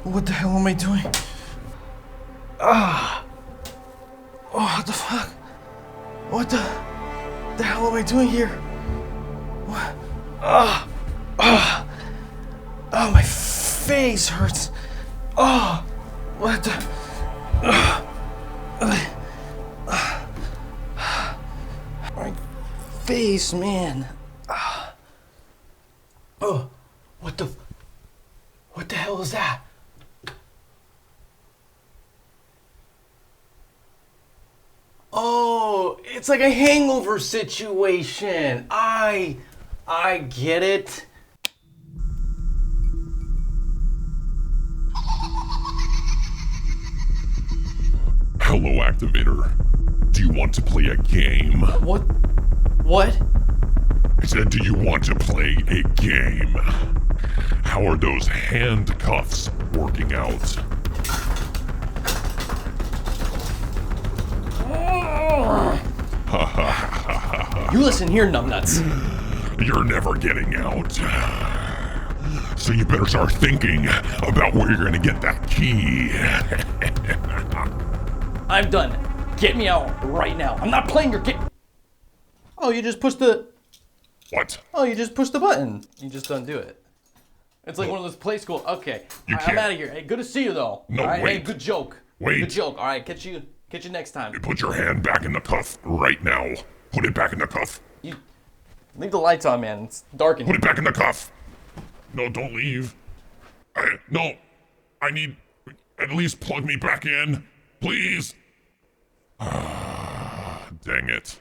What the hell am I doing? Ah! Oh, what the fuck? What the hell am I doing here? What? Ah! Ah! Oh, my face hurts. Oh! What the? My face, man. Oh, what the hell is that? Oh, it's like a hangover situation. I get it. Hello, Activator. Do you want to play a game? What? I said, do you want to play a game? How are those handcuffs working out? You listen here, numbnuts. You're never getting out. So you better start thinking about where you're gonna get that key. I'm done. Get me out right now. I'm not playing your game. Oh, you just pushed the... What? Oh, you just pushed the button. You just don't do it. It's like one of those play school... Okay. You I'm can't. out of here. Hey, good to see you, though. No, all right? wait. Hey, good joke. Wait. Good joke. All right, catch you next time. Put your hand back in the cuff right now. Put it back in the cuff. You leave the lights on, man. It's dark in Put here. it back in the cuff. No, don't leave. I need... At least plug me back in. Please. Dang it.